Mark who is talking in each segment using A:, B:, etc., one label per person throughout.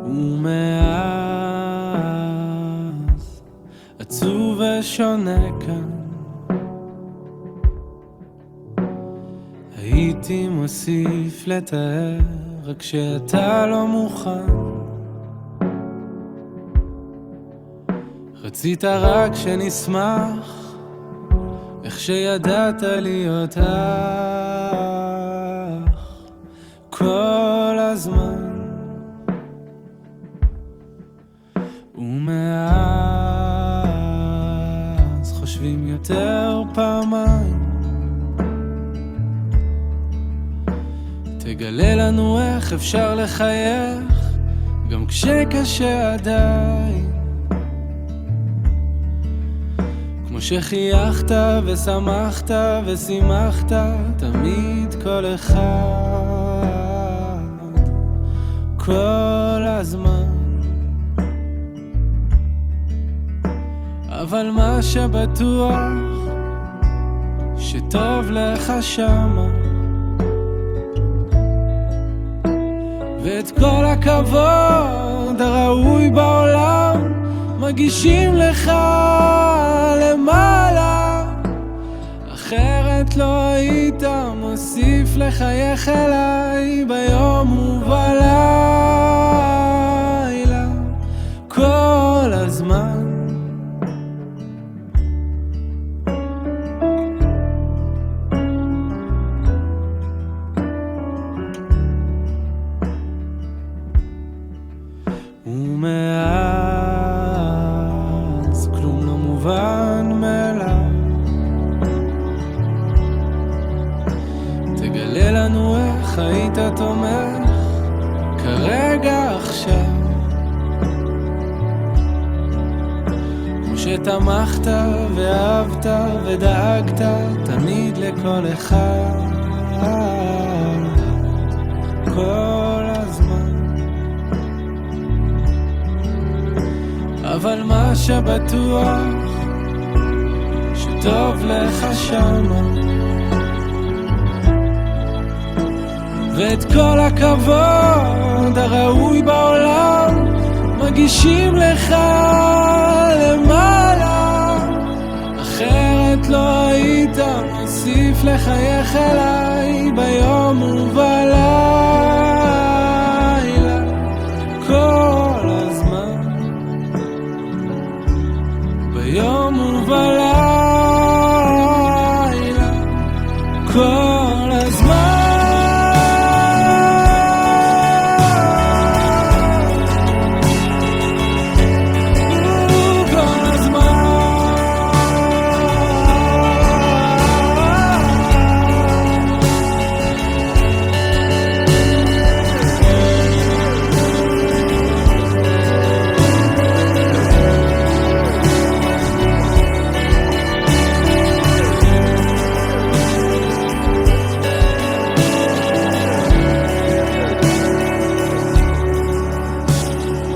A: ומאז עצוב ושונה כאן, הייתי מוסיף לתאר רק שאתה לא מוכן. רצית רק שנשמח איך שידעת להיות אח כל הזמן. ומאז חושבים יותר פעמיים, תגלה לנו איך אפשר לחייך גם כשקשה עדיין, כמו שחייכת ושמחת ושימחת תמיד כל אחד כל הזמן. אבל מה שבטוח שטוב לך שמה, ואת כל הכבוד הראוי בעולם מגישים לך למעלה, אחרת לא היית מוסיף לחייך אליי ביום ובלילה כל הזמן. ומאז כלום לא מובן מאליו, תגלה לנו איך היית תומך כרגע עכשיו, כמו שתמכת ואהבת ודאגת תמיד לכל אחד כל הזמן. אבל מה שבטוח שטוב לך שמה, ואת כל הכבוד הראוי בעולם מגישים לך למעלה, אחרת לא היית מוסיף לחייך אליי ביום ובלילה כל הזמן, ביום ובלילה כל הזמן.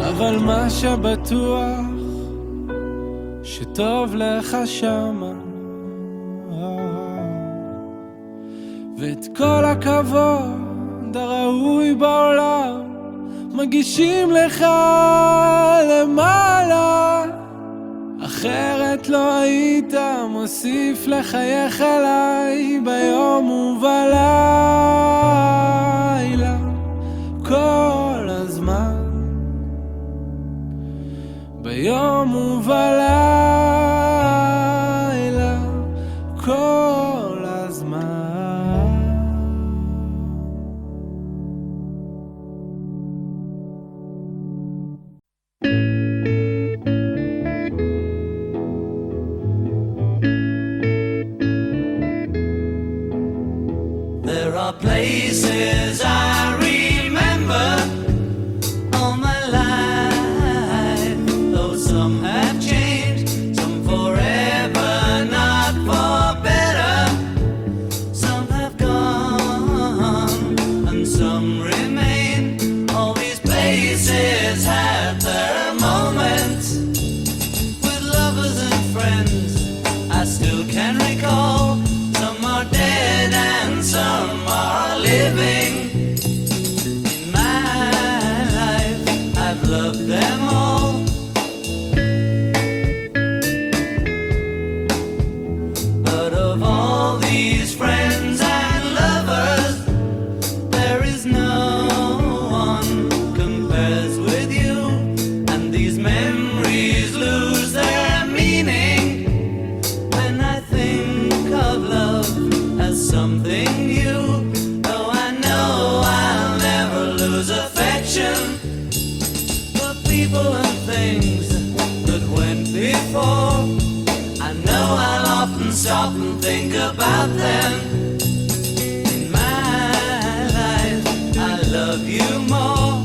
A: אבל מה שבטוח שטוב לך שמה, ואת כל הכבוד הראוי בעולם מגישים לך למעלה, אחרת לא היית מוסיף לחייך אליי ביום ובלילה כל הזמן, ביום ובלילה כל הזמן.
B: There are places stop and think about them. In my life, I love you more.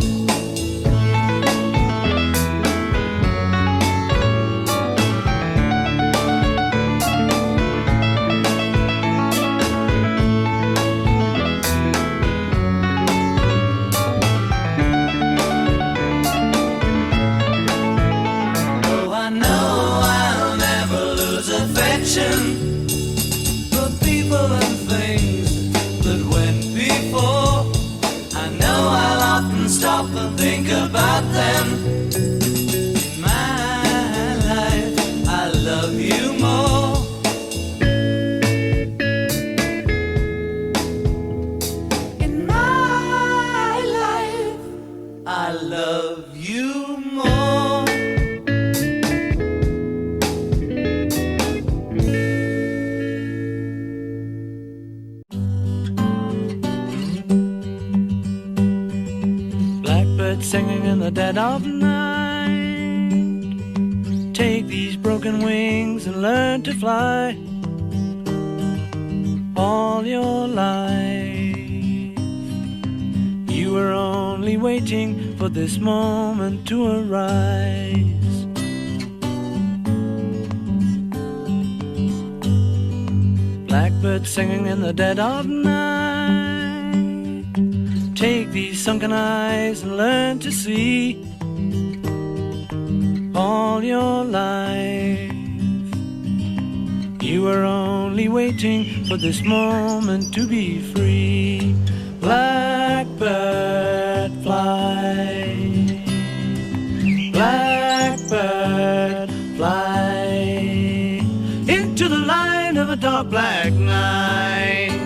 B: For people and things that went before, I know I'll often stop and think about them. In my life, I love you more. In my life, I love you more.
C: Singing in the dead of night. Take these broken wings and learn to fly. All your life you were only waiting for this moment to arise. Blackbird singing in the dead of night. Take these sunken eyes and learn to see. All your life you were only waiting for this moment to be free. Blackbird fly, blackbird fly into the light of a dark black night.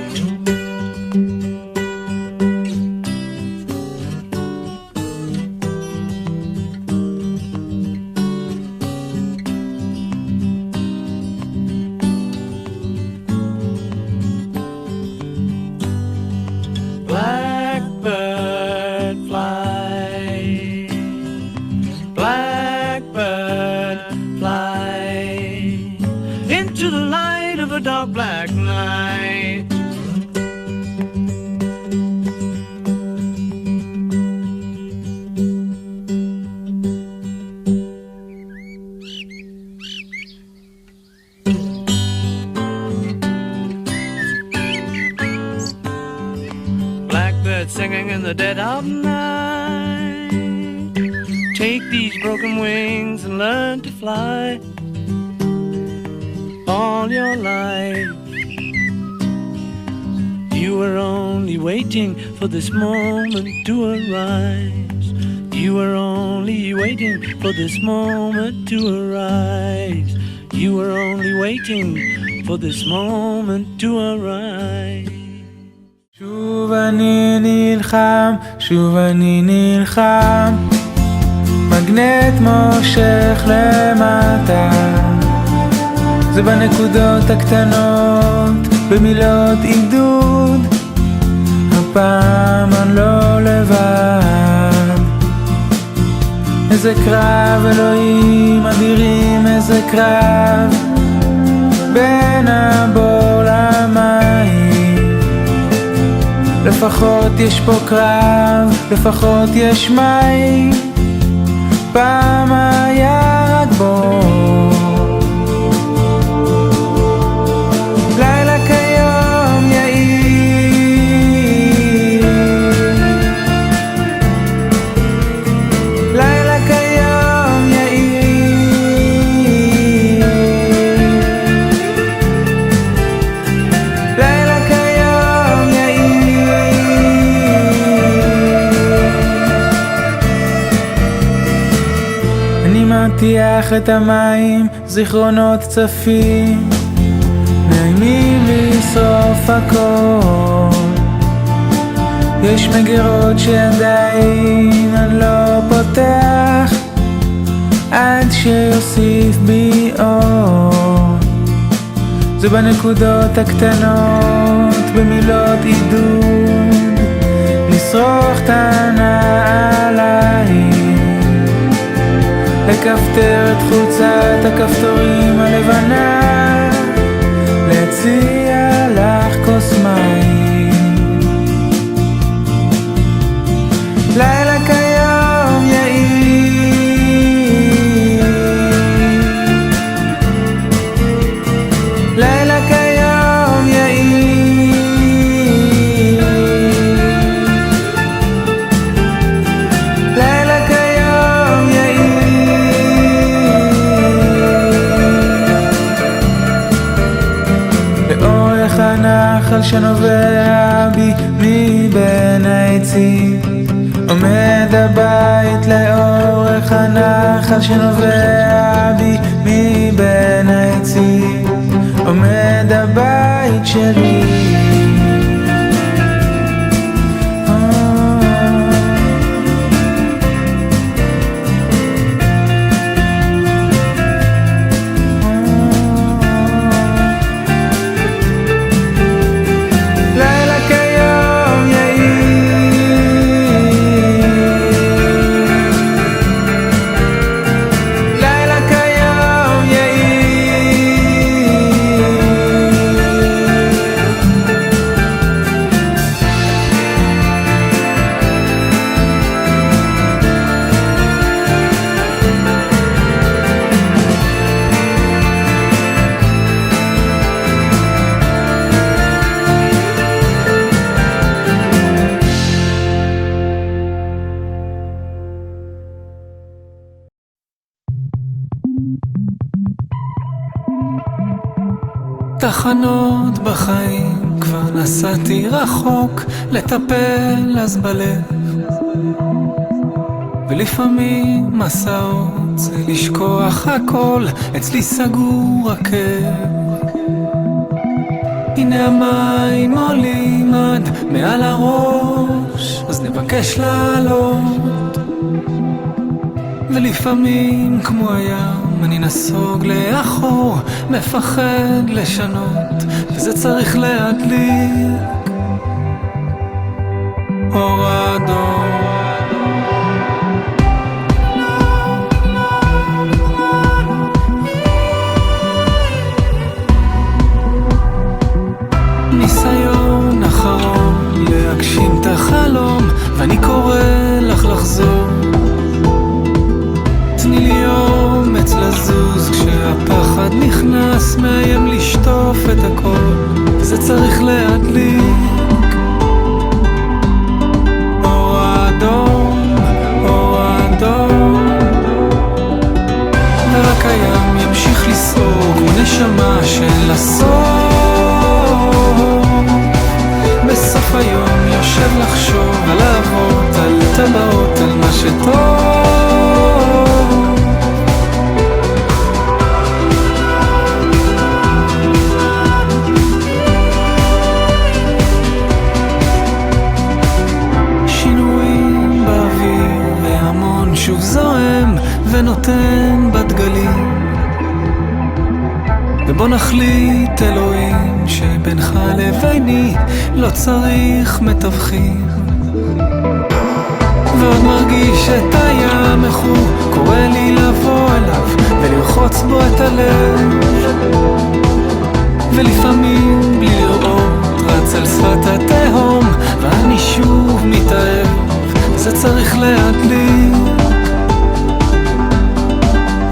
C: Blackbird fly, blackbird fly into the light of a dark black night. Singing in the dead of night. Take these broken wings and learn to fly. All your life you were only waiting for this moment to arise. You were only waiting for this moment to arise. You were only waiting for this moment to arise.
A: שוב אני נלחם, שוב אני נלחם, מגנט מושך למטה. זה בנקודות הקטנות, במילות עידוד, הפעם אני לא לבד. איזה קרב אלוהים אדירים, איזה קרב בין הבור למים. לפחות יש פה קרב, לפחות יש מים, פעם היה רק בור. לילה כיום יאיר, לילה כיום יאיר, לילה כיום יאיר. אני מטיח את המים, זיכרונות צפים, נעימים לשרוף הכל. יש מגירות שעדיין אני לא פותח, עד שיוסיף בי אור. זה בנקודות הקטנות, במילות עידוד, לשרוך את הנעליים, לכפתר את חולצת הכפתורים הלבנה, אציע לך כוס מים. לילה כיום יאיר, לילה כיום יאיר, לילה כיום יאיר. לאורך הנחל שנובע בי מבין העצים עומד הבית, לאורך הנחל שנובע בי מבין העצים עומד הבית שלי. לילה כיום יאיר, לילה כיום תחנות בחיים כבר נסעתי רחוק לטפל אז בלב, ולפעמים מסעות זה לשכוח הכל, אצלי סגור הכאב. הנה המים עולים עד מעל הראש, אז נבקש לעלות, ולפעמים כמו הים אני נסוג לאחור, מפחד לשנות, וזה צריך להדליק אור אדום. ניסיון אחרון להגשים את החלום, ואני קורא לך לחזור. תני לי אומץ לזוז כשהפחד נכנס, מאיים לשטוף את הכל, וזה צריך להדליק אור אדום, אור אדום. ורק הים ימשיך לסעור כמו נשמה של הסוף. בסוף היום יושב לחשוב על אהבות, על טבעות, על מה שטוב. שינויים באוויר והמון שוב זורם ונותן בדגלים, ובוא נחליט אלוהים שבינך לביני לא צריך מתווכים. ועוד מרגיש את הים איך הוא קורא לי לבוא אליו ולרחוץ בו את הלב, ולפעמים בלי לראות רץ על שפת התהום ואני שוב מתאהב, זה צריך להדליק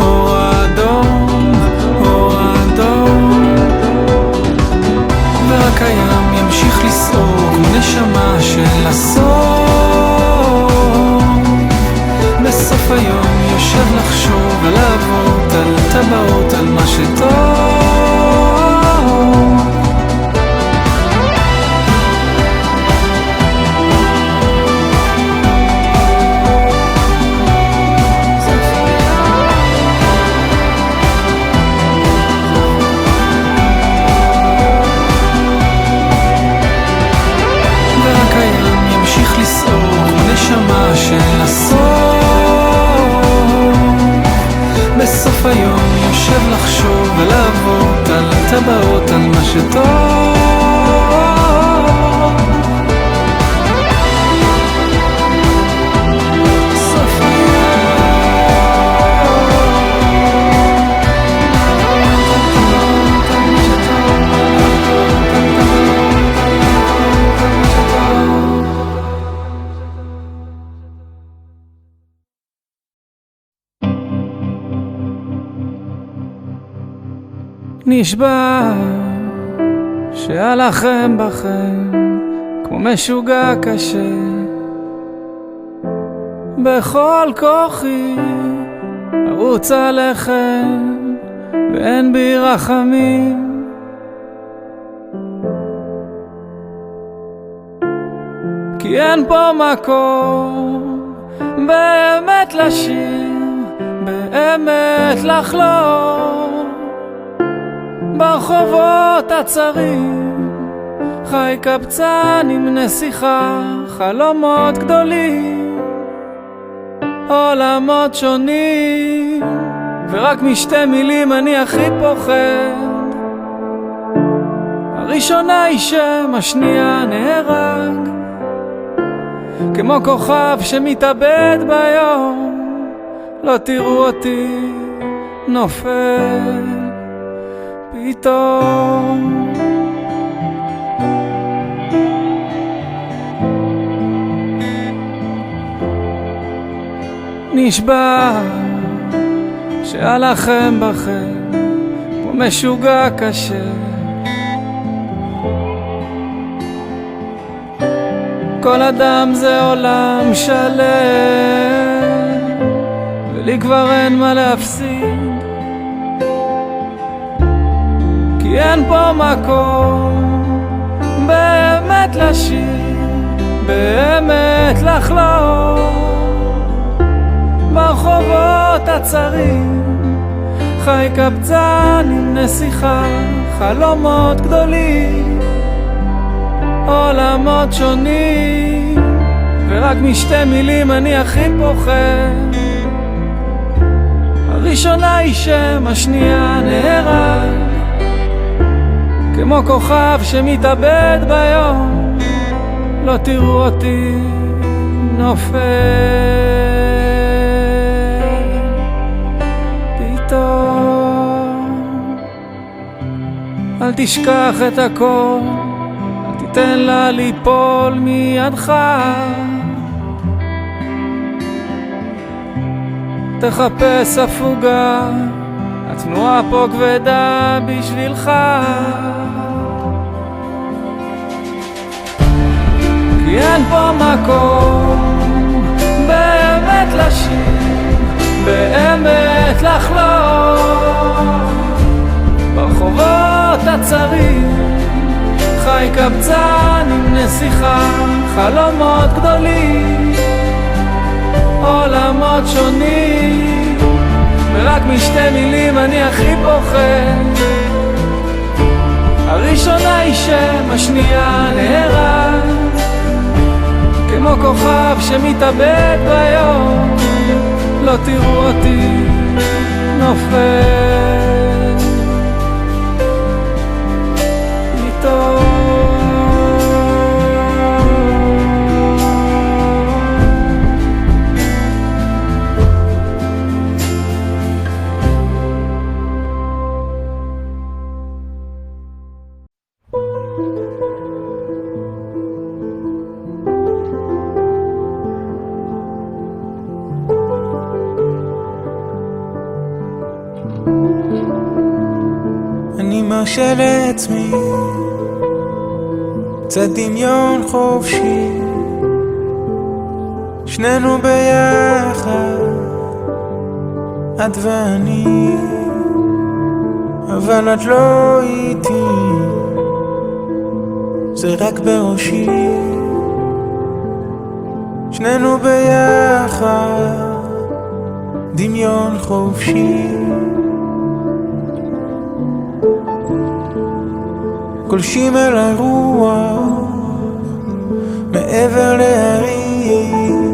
A: אור אדום, אור אדום. ורק הים ימשיך לסעור כמו נשמה של הסוף. בסוף היום יושב לחשוב על אהבות, על טבעות, על מה שטוב. נשבע שהלחם בכם כמו משוגע קשה, בכל כוחי ארוץ עליכם ואין בי רחמים. כי אין פה מקום באמת לשיר, באמת לחלום. ברחובות הצרים חי קבצן עם נסיכה, חלומות גדולים, עולמות שונים, ורק משתי מילים אני הכי פוחד. הראשונה היא שם, השנייה נהרג, כמו כוכב שמתאבד ביום, לא תראו אותי נופל פתאום. נשבע שהלחם בכם כמו משוגע קשה, כל אדם זה עולם שלם, ולי כבר אין מה להפסיד. כי אין פה מקום באמת לשיר, באמת לחלום. ברחובות הצרים חי קבצן עם נסיכה, חלומות גדולים, עולמות שונים, ורק משתי מילים אני הכי פוחד. הראשונה היא שם, השנייה נהרג, כמו כוכב שמתאבד ביום, לא תראו אותי נופל פתאום. אל תשכח את הכל, אל תיתן לה ליפול מידך, תחפש הפוגה, התנועה פה כבדה בשבילך. כי אין פה מקום באמת לשיר, באמת לחלום. ברחובות הצרים חי קבצן עם נסיכה, חלומות גדולים, עולמות שונים, ורק משתי מילים אני הכי פוחד. הראשונה היא שם, השנייה נהרג, כמו כוכב שמתאבד ביום, לא תראו אותי נופל איתו.
D: אני מרשה לעצמי קצת דמיון חופשי, שנינו ביחד, את ואני, אבל את לא איתי, זה רק בראשי. שנינו ביחד, דמיון חופשי, גולשים אל הרוח מעבר להרים,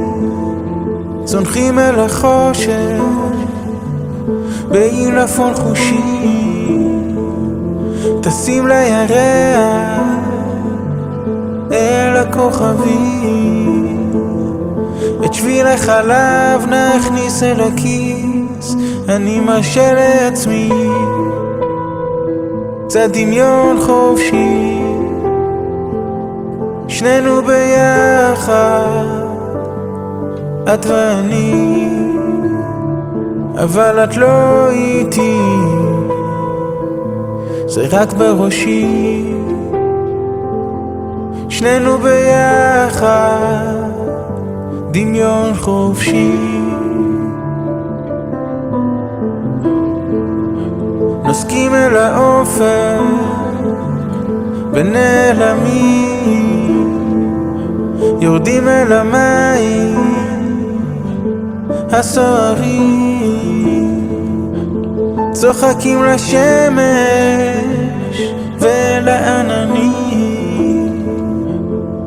D: צונחים אל החושך בעילפון חושי, טסים לירח אל הכוכבים, את שביל החלב נכניס אל הכיס. אני מרשה לעצמי קצת דמיון חופשי, שנינו ביחד, את ואני, אבל את לא איתי, זה רק בראשי, שנינו ביחד, דמיון חופשי. נוסקים אל האופק ונעלמים, יורדים אל המים הסוערים, צוחקים לשמש ולעננים,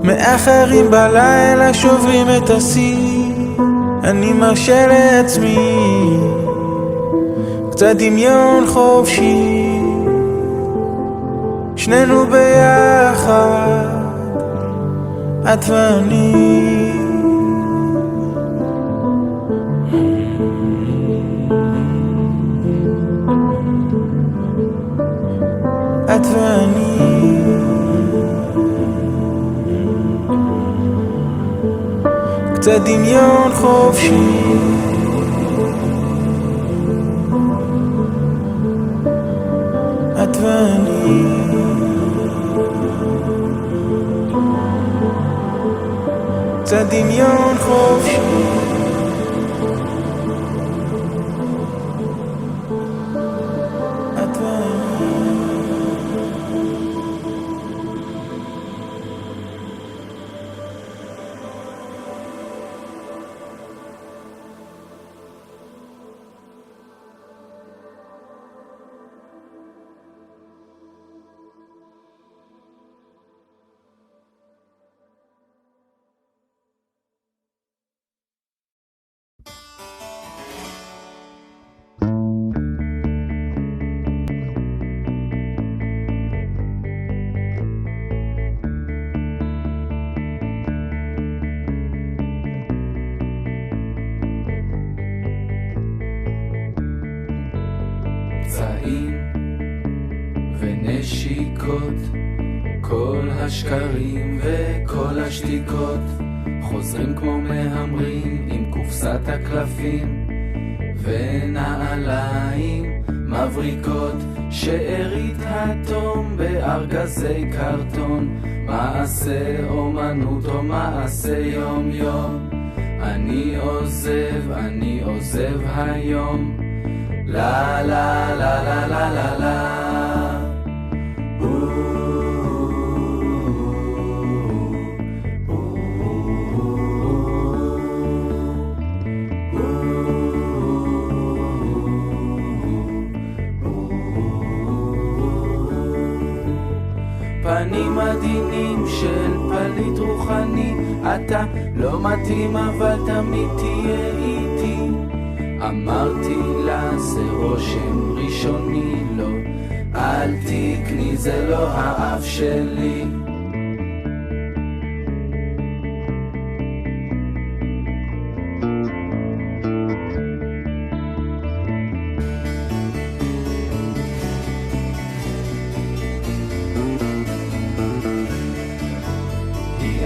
D: מאחרים בלילה שוברים את השיא. אני מרשה לעצמי קצת דמיון חופשי, שנינו ביחד, את ואני. את ואני, קצת דמיון חופשי, את ואני, קצת דמיון חופשי, את ואני.
A: פצעים ונשיקות, כל השקרים וכל השתיקות חוזרים כמו מהמרים עם קופסת הקלפים ונעליים מבריקות, שארית התום בארגזי קרטון, מעשה אומנות או מעשה יום יום. אני עוזב היום, לה לה לה לה לה לה לה. פנים עדינים של פליט רוחני, אתה לא מתאים אבל תמיד תהיה איתי. אמרתי לה זה רושם ראשוני, לא אל תקני, זה לא האף שלי.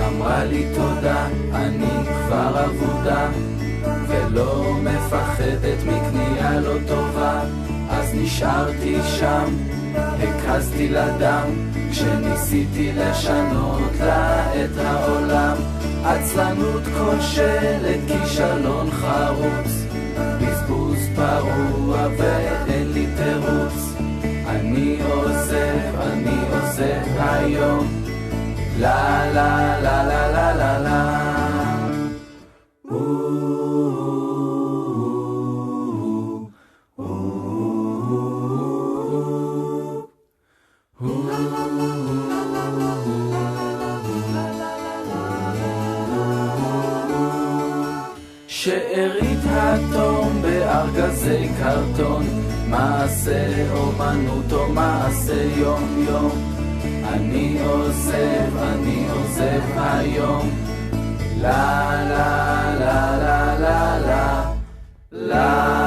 A: אמרה לי תודה, אני כבר עבודה ולא מפחדת מקנייה לא טובה. אז נשארתי שם, הקזתי לדם כשניסיתי לשנות לה את העולם. עצלנות כושלת, כישלון חרוץ, בזבוז פרוע ואין לי תירוץ. אני עוזב היום, לה לה לה לה לה לה לה. שארית התום בארגזי קרטון, מעשה אומנות או מעשה יום יום. אני עוזב היום, לה לה לה לה לה לה לה.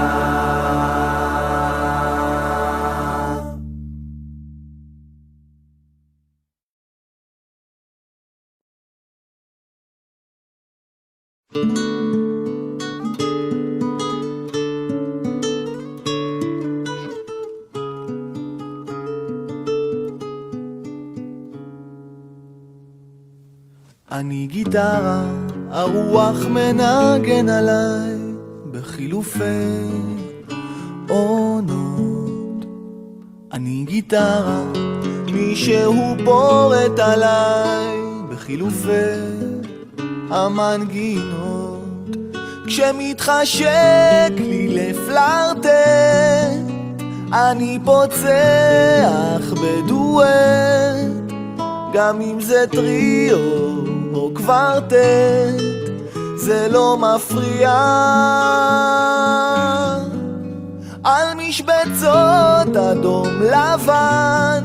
E: אני גיטרה, הרוח מנגן עליי בחילופי עונות. אני גיטרה, מישהו פורט עליי בחילופי המנגינות. כשמתחשק לי לפלרטט, אני פוצח בדואט, גם אם זה טריו או קוורטט, זה לא מפריע. על משבצות אדום לבן,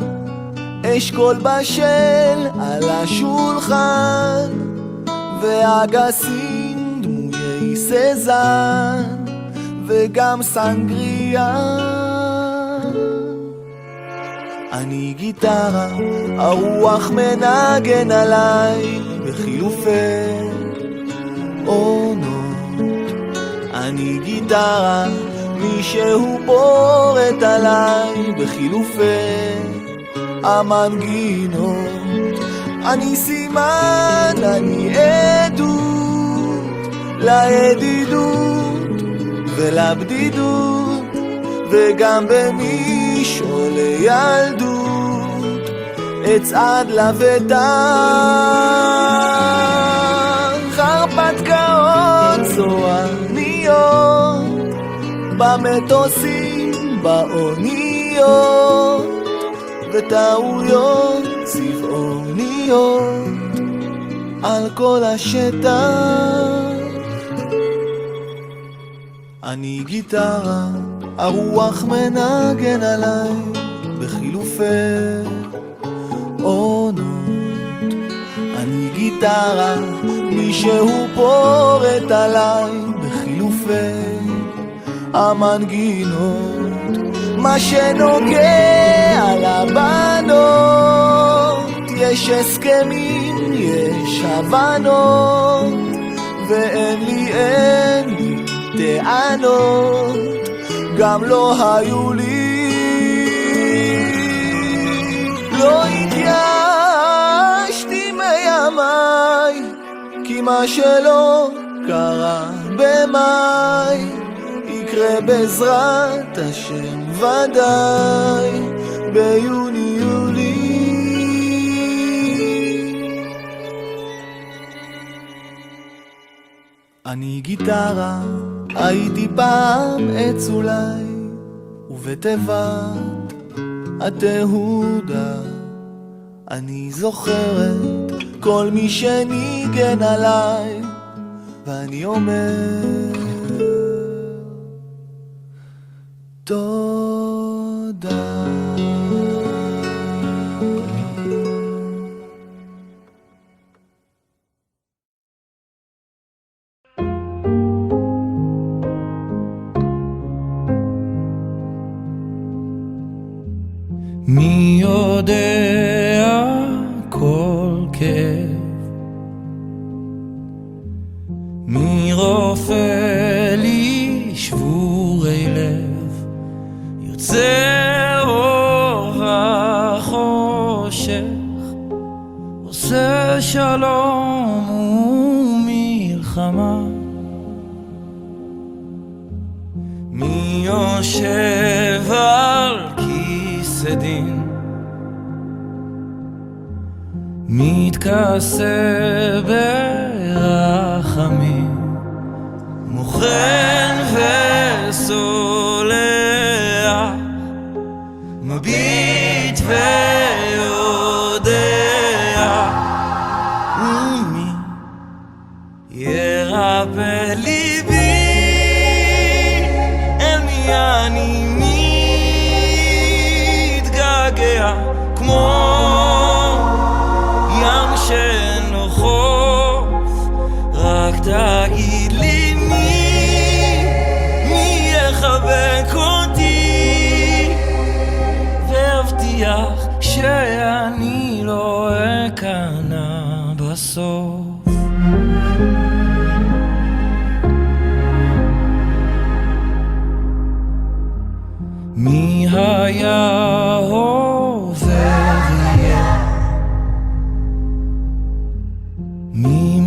E: אשכול בשל על השולחן, ואגסים דמויי סזן וגם סנגריה. אני גיטרה, הרוח מנגן עליי בחילופי עונות. אני גיטרה, מישהו פורט עליי בחילופי המנגינות. אני סימן, אני עדות לידידות ולבדידות, וגם במישהו לילדות אצעד לבטח. הרפתקאות צועניות במטוסים באוניות, וטעויות צבעוניות על כל השטח. אני גיטרה, הרוח מנגן עליי בחילופי עונות. אני גיטרה, מישהו פורט עליי בחילופי המנגינות. מה שנוגע לבנות, יש הסכמים, יש הבנות, ואין לי טענות, גם לא היו לי. לא התייאשתי מימיי, כי מה שלא קרה במאי יקרה בעזרת השם ודאי ביוני יולי. אני גיטרה, הייתי פעם עץ אולי, ובתיבת התהודה אני זוכרת כל מי שניגן עליי, ואני אומר תודה.
C: מי יודע כל כאב, מי רופא לי שבורי לב, יוצא אור וחושך, עושה שלום ומלחמה. מי יושב על כיסא דין, מתכסה ברחמים, מוכן וסולח, מביט ויודע. ומי ירפא ליבי, אל מי אני מתגעגע, כמו ים שאין לו חוף. רק תגיד לי מי יחבק אותי, והבטיח שאני לא אכנע בסוף. מי היה עובר יהיה, מי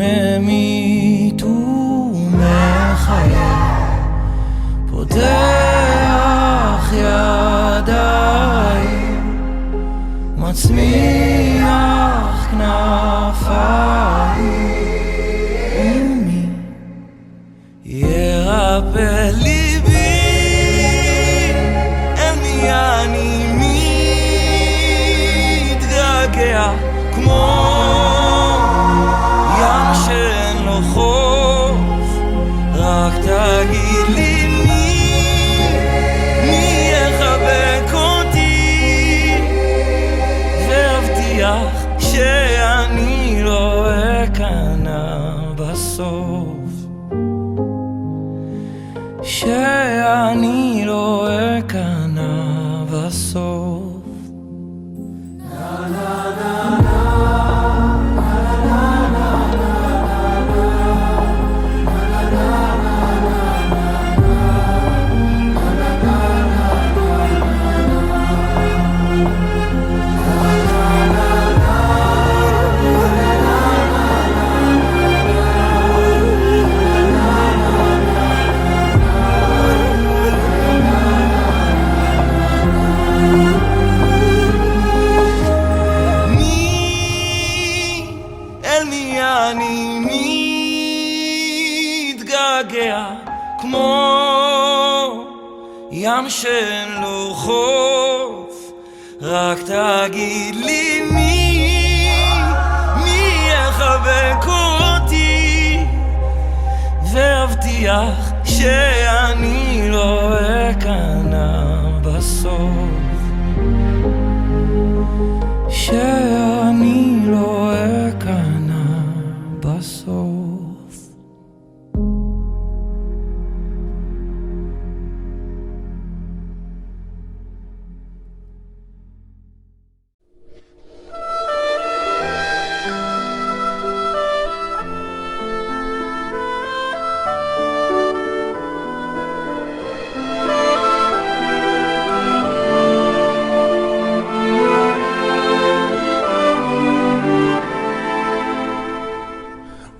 E: מצמיח כנפיים, ומי ירפא ליבי, אל מי אני מתגעגע, כמו ים שאין לו חוף, רק תגיד לי מי יחבק אותי, והבטיח שאני לא אכנע בסוף, שאני לא אכנע בסוף. כמו ים שאין לו חוף, רק תגיד לי מי יחבק אותי, והבטיח שאני לא אכנע בסוף, שאני לא אכנע בסוף.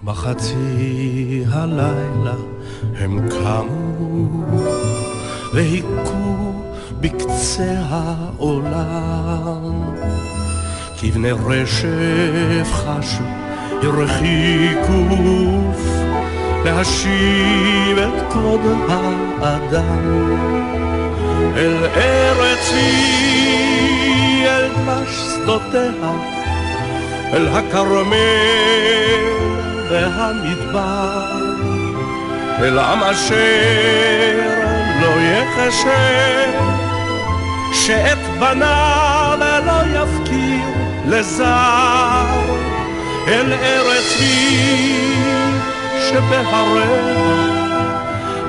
F: בחצי הלילה הם קמו והיכו בקצה העולם, כבני רשף חשו הרחיקוף להשיב את כבוד האדם אל ארצי, אל דבש שדותיה, אל הכרמל והמדבר, אל עם אשר לא יחשב, שאת בניו לא יפקיר לזר, אל ארץ היא שבהריה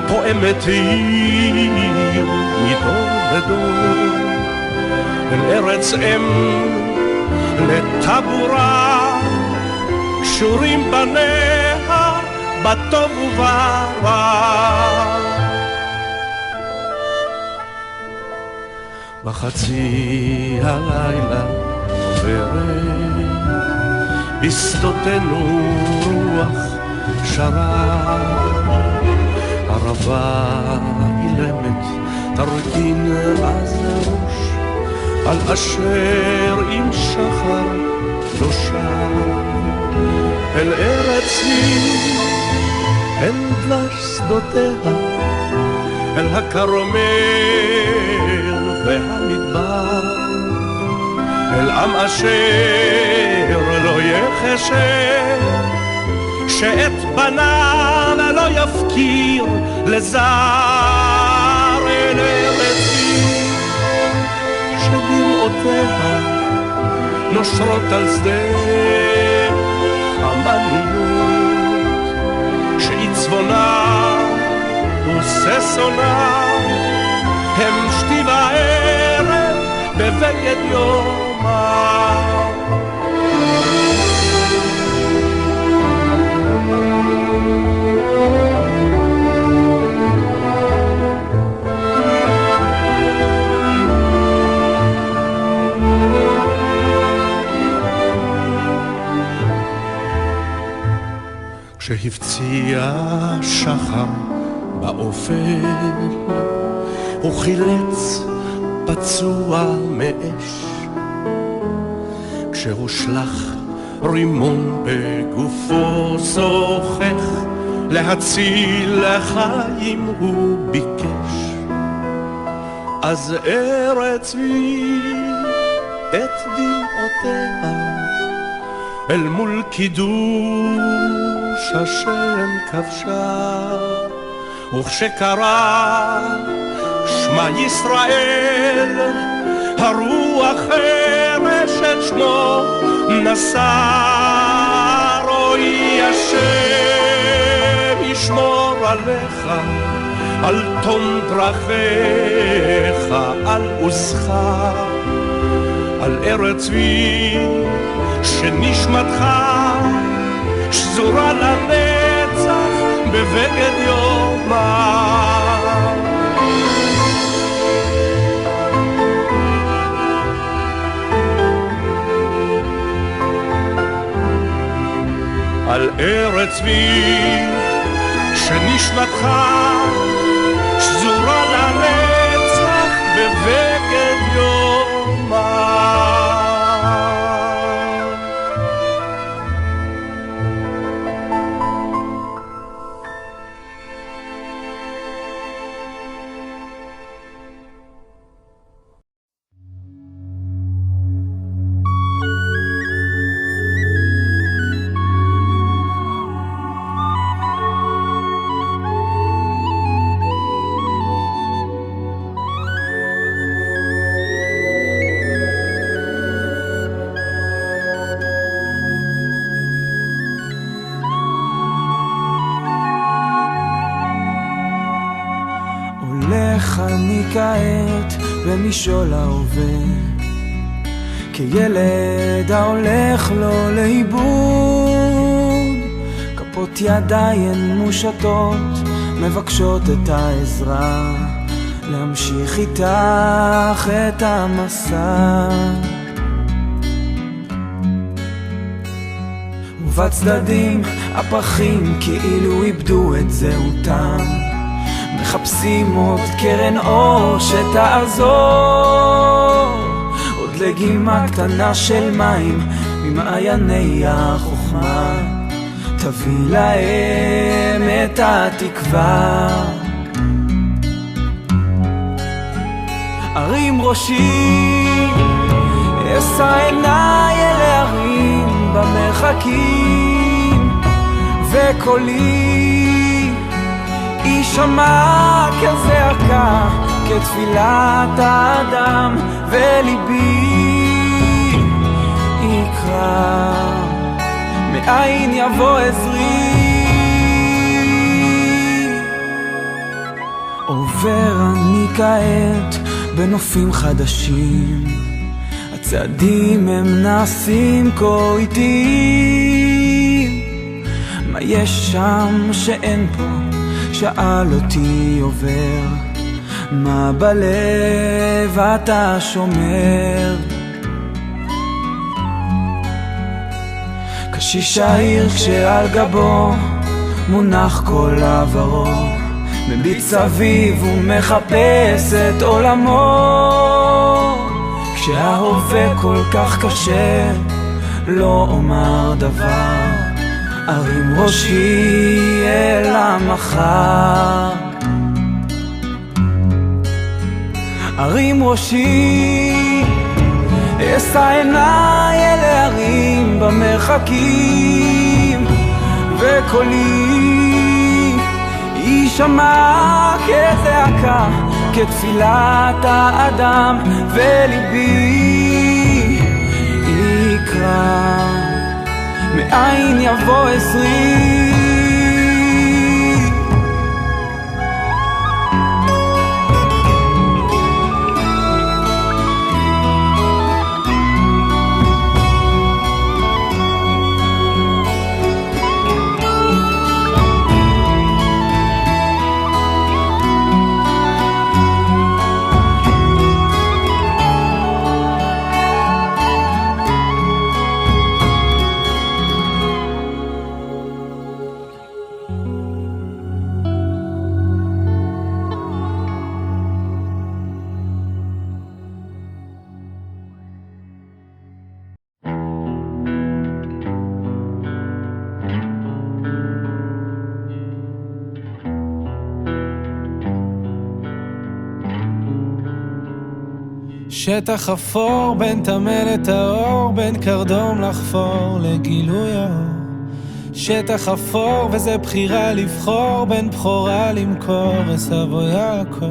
F: פועמת עיר מדור לדור, אל ארץ אם לטבורה קשורים בניה בטוב וברע. בחצי הלילה עוברת בשדותינו רוח שרה, ערבה אילמת תרכין אז ראש על אשר עם שחר לא שם, אל ארץ היא, אל דבש שדותיה, אל הכרמל והמדבר, אל עם אשר לא יחשב, שאת בניו לא יפקיר לזר, אל ארץ היא, שדמעותיה נושרות על שדה המנהיגות, שעצבונה וששונה הם שתי וערב בבגד יומה. כשהפציע שחר באופל הוא חילץ פצוע מאש, כשהושלך רימון בגופו זוכך להציל לחיים הוא ביקש, אז ארץ היא את דמעותיה אל מול קידוש השם כבשה, וכשקרא שמע ישראל הרוח חרש את שמו נשא. רואי השם ישמור עליך, על תום דרכיך, על עוזך, על ארץ צבי שנשמתך שזורה לנצח בבגד יומה. על ארץ צבי שנשמתך שזורה לנצח בבגד יומה.
E: אני כעת במשעול ההווה, כילד ההולך לו לאיבוד, כפות ידיים מושטות מבקשות את העזרה, להמשיך איתך את המסע. ובצדדים הפרחים כאילו איבדו את זהותם, מחפשים עוד קרן אור שתעזור, עוד לגימה קטנה של מים ממעייני החוכמה, תביא להם את התקווה. הרים ראשי, אשא עיניי אל ההרים במרחקים, וקולי יישמע כזעקה, כתפילת האדם, וליבי יקרא, מאין יבוא עזרי. עובר אני כעת בנופים חדשים, הצעדים הם נעשים כה איטיים, מה יש שם שאין פה? שאל אותי עובר, מה בלב אתה שומר? קשיש העיר כשעל גבו מונח כל עברו, מביט סביב ומחפש את עולמו, כשההווה כל כך קשה לא אומר דבר, ארים ראשי אל המחר. ארים ראשי, אשא עיניי אל ההרים במרחקים, וקולי יישמע כזעקה, כתפילת האדם, וליבי יקרא, מאין יבוא עזרי.
D: שטח אפור בין תמלת האור, בין קרדום לחפור לגילוי האור. שטח אפור וזה בחירה לבחור, בין בחורה למכור עשיו או יעקב.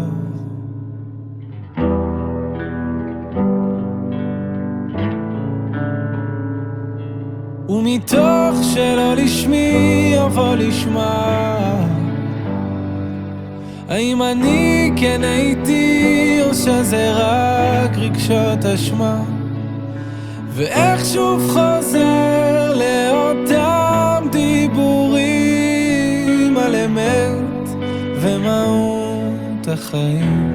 D: ומתוך שלא לשמי יבוא לשמה, האם אני כן הייתי או שזה רק רגשות אשמה, ואיך שוב חוזר לאותם דיבורים על אמת ומהות החיים.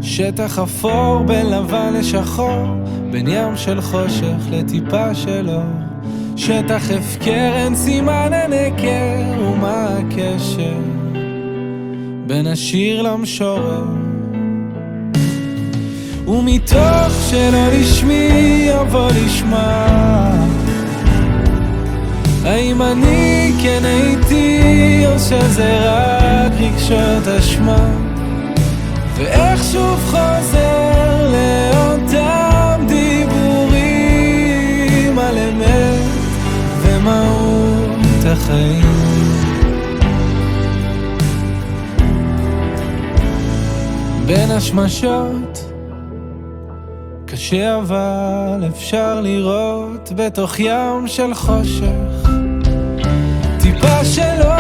D: שטח אפור בין לבן לשחור, בין ים של חושך לטיפה של אור. שטח הפקר אין סימן אין הכר, ומה הקשר בין השיר למשורר? ומתוך שלא לשמי יבוא לשמה, האם אני כן הייתי או שזה רק רגשות אשמה, ואיך שוב חוזר לאותם דיבורים על אמת ומהות החיים. בין השמשות קשה אבל אפשר לראות בתוך ים של חושך טיפה של אור.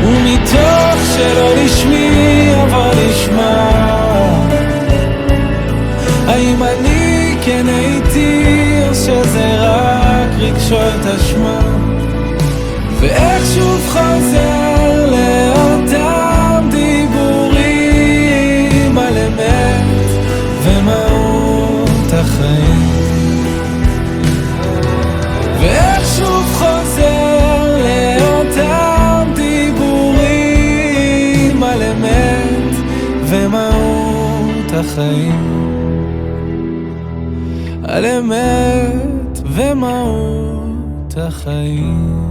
D: ומתוך שלא לשמי יבוא לשמה, האם אני כן הייתי או שזה רק רגשות אשמה, ואיך שוב חוזר לאותם דיבורים על אמת ומהות החיים. ואיך שוב חוזר לאותם דיבורים על אמת ומהות החיים. על אמת ומהות החיים.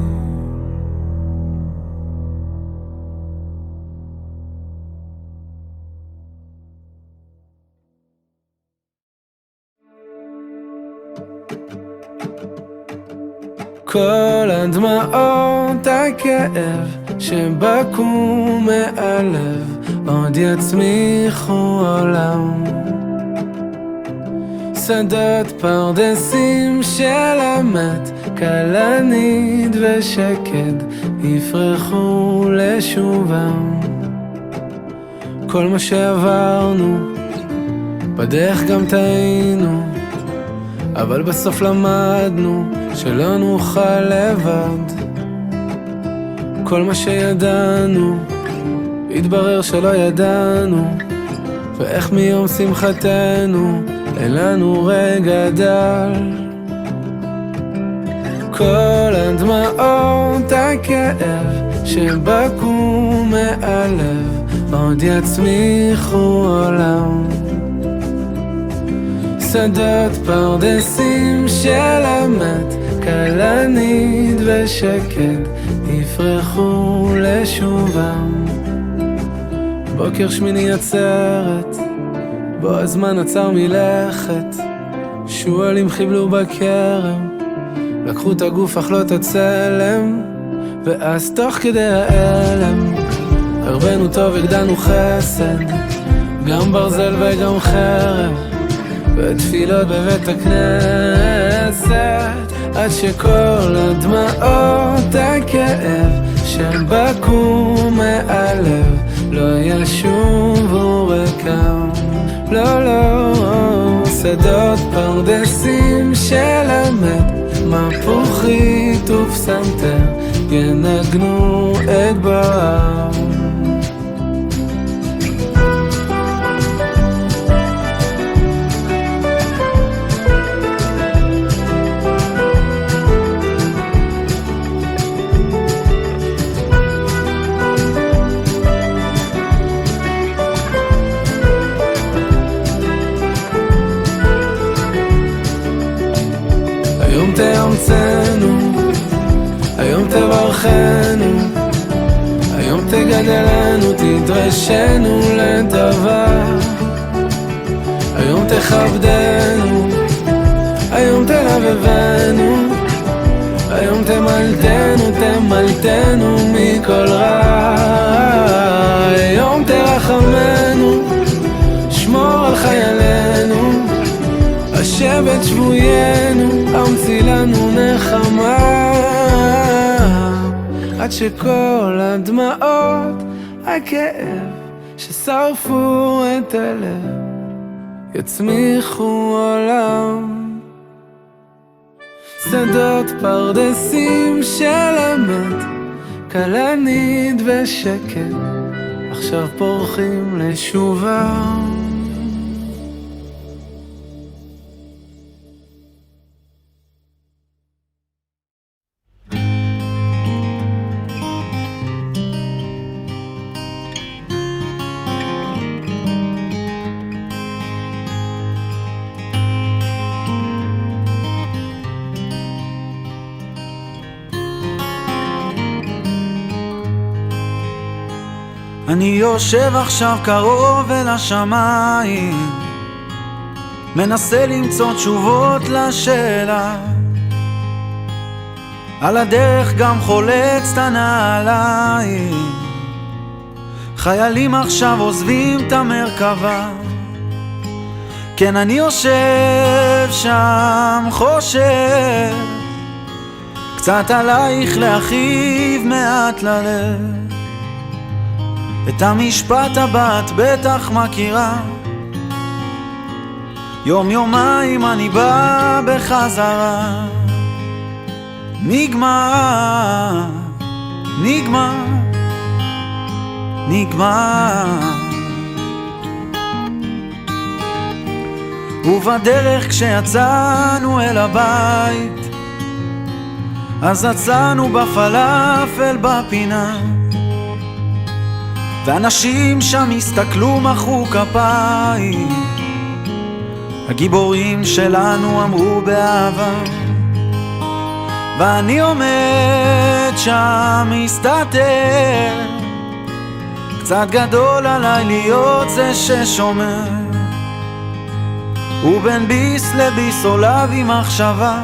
D: כל הדמעות הכאב שבקו מהלב עוד יצמיחו עולם. שדות פרדסים של אמת כלנית ושקד יפרחו לשובם. כל מה שעברנו בדרך גם טעינו, אבל בסוף למדנו שלא נוכל לבד. כל מה שידענו התברר שלא ידענו, ואיך מיום שמחתנו אין לנו רגע דל. כל הדמעות הכאב שבקו מהלב עוד יצמיחו עולם. שדות פרדסים של אמת כלנית ושקד יפרחו לשובם. בוקר שמיני עצרת בו הזמן עצר מלכת, שואלים חיבלו בכרם, לקחו את הגוף אך לא את הצלם, ואז תוך כדי האלם הרבנו טוב הגדלנו חסד, גם ברזל וגם חרב, ותפילות בבית הכנסת, עד שכל הדמעות הכאב שבקו מהלב לא ישובו ריקם. לא, לא, שדות פרדסים של אמת, מפוחית ופסנתר ינגנו את בואם. תאמצנו, היום תברכנו, היום תגדלנו, תדרשנו לטובה, היום תכבדנו, היום תלבבנו, היום תמלתנו מכל רע, היום תרחמנו, שמור על חיילינו, השבת שבוינו, המציא לנו נחמה, עד שכל הדמעות, הכאב ששרפו את הלב, יצמיחו עולם. שדות פרדסים של אמת, כלנית ושקט, עכשיו פורחים לשובה.
G: אני יושב עכשיו קרוב אל השמיים, מנסה למצוא תשובות לשאלה, על הדרך גם חולץ את הנעליים, חיילים עכשיו עוזבים את המרכבה, כן אני יושב שם חושב, קצת עלייך להכאיב מעט ללב, את המשפט הבא את בטח מכירה, יום יומיים אני בא בחזרה, נגמר, נגמר, נגמר, ובדרך כשיצאנו אל הבית, אז יצאנו בפלאפל בפינה, ואנשים שם הסתכלו מחאו כפיים, הגיבורים שלנו אמרו באהבה, ואני עומד שם מסתתר, קצת גדול עליי להיות זה ששומר, ובין ביס לביס עולה בי מחשבה,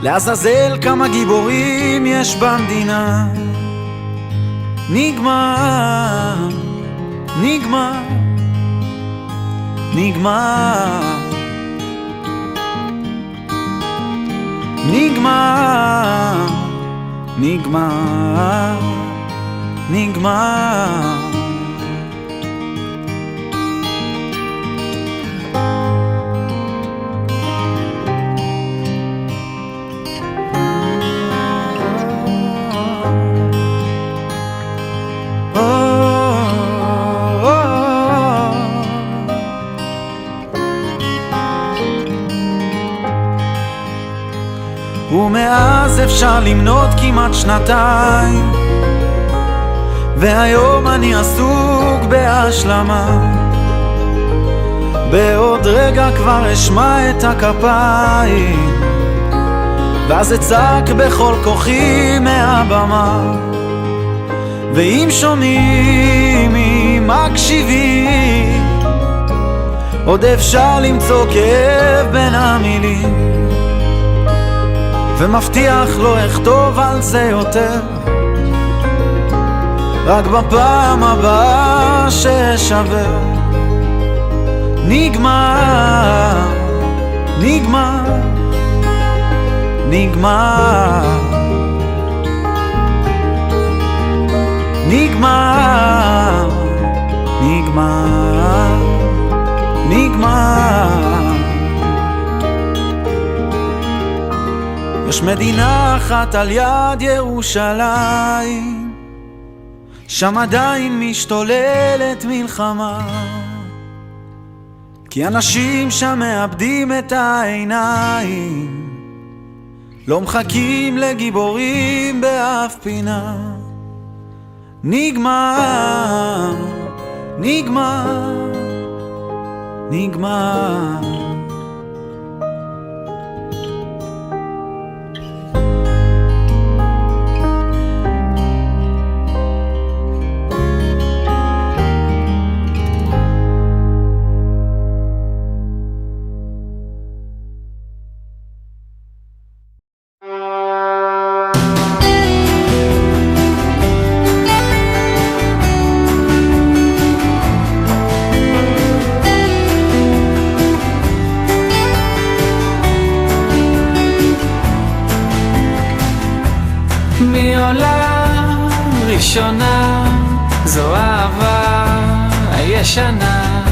G: לעזאזל כמה גיבורים יש במדינה, נגמר, נגמר, נגמר, נגמר, נגמר, נגמר. ומאז אפשר למנות כמעט שנתיים, והיום אני עסוק בהשלמה, בעוד רגע כבר אשמע את הכפיים, ואז אצעק בכל כוחי מהבמה, ואם שומעים אם מקשיבים, עוד אפשר למצוא כאב בין המילים, ומבטיח לא אכתוב על זה יותר, רק בפעם הבאה ששווה, נגמר, נגמר, נגמר, נגמר, נגמר, נגמר. יש מדינה אחת על יד ירושלים, שם עדיין משתוללת מלחמה, כי אנשים שם מאבדים את העיניים, לא מחכים לגיבורים באף פינה, נגמר, נגמר, נגמר,
E: ראשונה זו אהבה הישנה,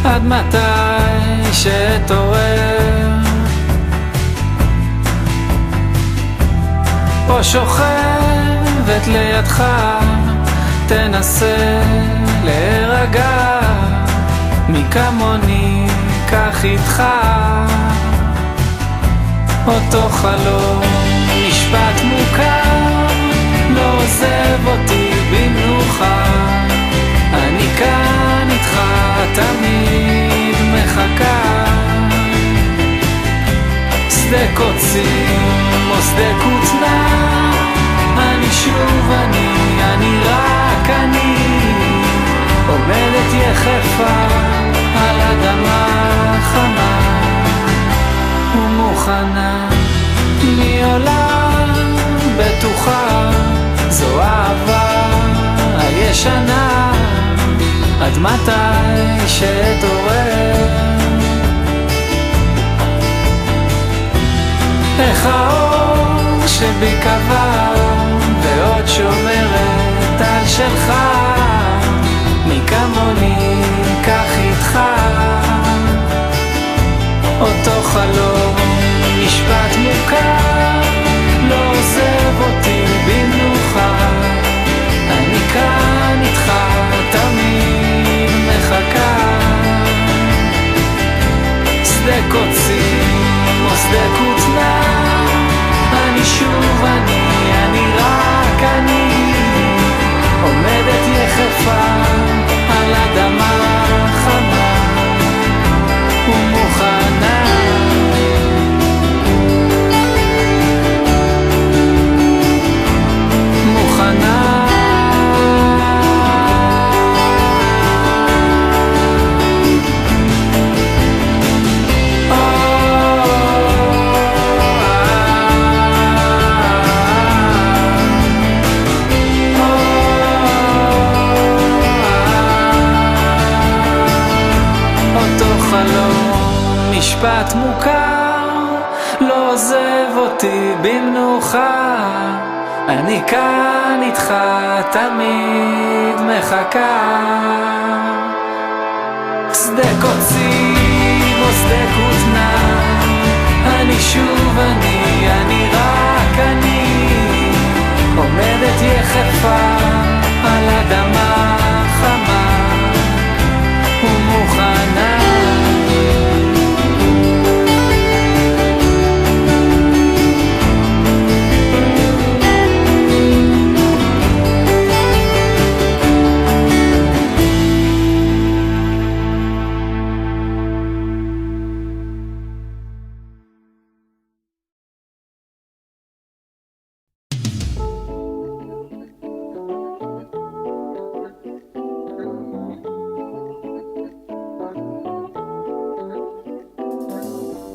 E: עד מתי שתעורר או שוכבת לידך, תנסה להירגע, מי כמוני קח איתך אותו חלום, משפט מוכר, לא עוזב אותי במנוחה, אני כאן איתך תמיד מחכה, שדה קוצים או שדה כותנה, אני שוב אני רק אני, עומדת יחפה על אדמה חמה ומוכנה, מי עולה בטוחה, זו אהבה הישנה, עד מתי שתעורר, איך האור שבי קבע ועוד שומרת על שלך, מי כמוני קח איתך אותו חלום, משפט מוכר, לא עוזב אותי במנוחה, אני כאן איתך תמיד מחכה, שדה קוצים או שדה כותנה, אני שוב אני רק אני, עומדת יחפה על אדמה חמה ומוכנה, מוכנה, משפט מוכר, לא עוזב אותי במנוחה, אני כאן איתך תמיד מחכה, שדה קוצים או שדה כותנה, אני שוב אני רק אני, עומדת יחפה על אדמה חמה ומוכנה,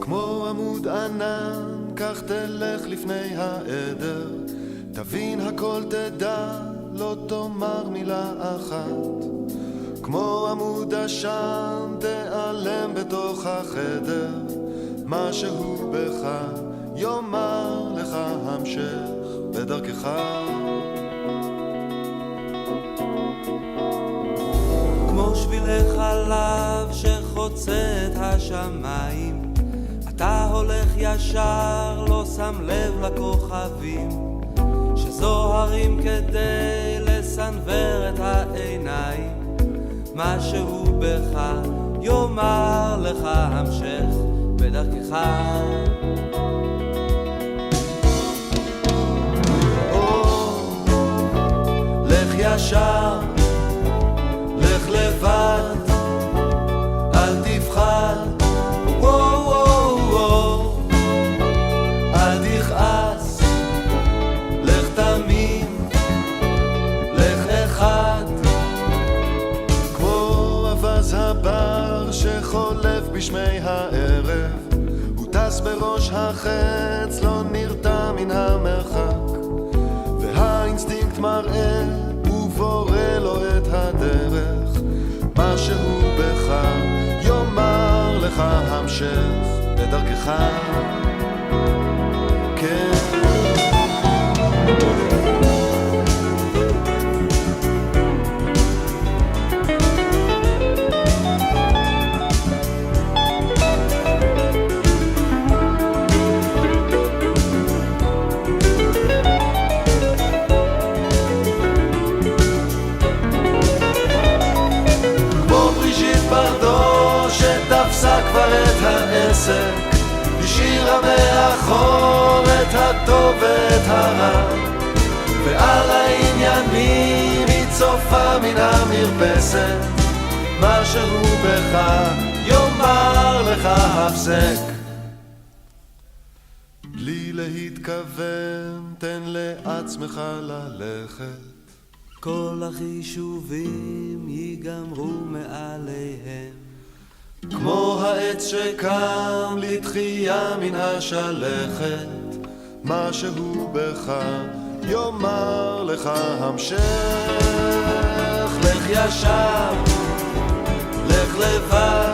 H: כמו עמוד ענן, כך תלך לפני העדר, תבין הכל תדע, לא תאמר מילה אחת. כמו עמוד עשן, תיעלם בתוך החדר, משהו בך יאמר לך המשך בדרכך.
B: כמו שבילי חלב שחוצה את השמיים, אתה הולך ישר, לא שם לב לכוכבים שזוהרים כדי לסנבר את העיניים, משהו בך יאמר לך המשך בדרכך.
H: לך ישר, לך לבד, אל תפחד, אל תכעס, לך תמים, לך אחד, כמו אבז הבר שחולף בשמי הערב, הוא טס בראש החץ, לא נרתע מן המרחק, והאינסטינקט מראה ובורא לו את הדרך, משהו בך יאמר לך המשך בדרכך. כן, תפסה כבר את העסק, השאירה מאחור את הטוב ואת הרע, ועל העניינים היא צופה מן המרפסת, משהו בך יאמר לך הפסק. בלי להתכוון תן לעצמך ללכת,
B: כל החישובים ייגמרו מעליהם,
H: כמו העץ שקם לתחייה מן השלכת, משהו בך יאמר לך המשך. לך ישר, לך לבד,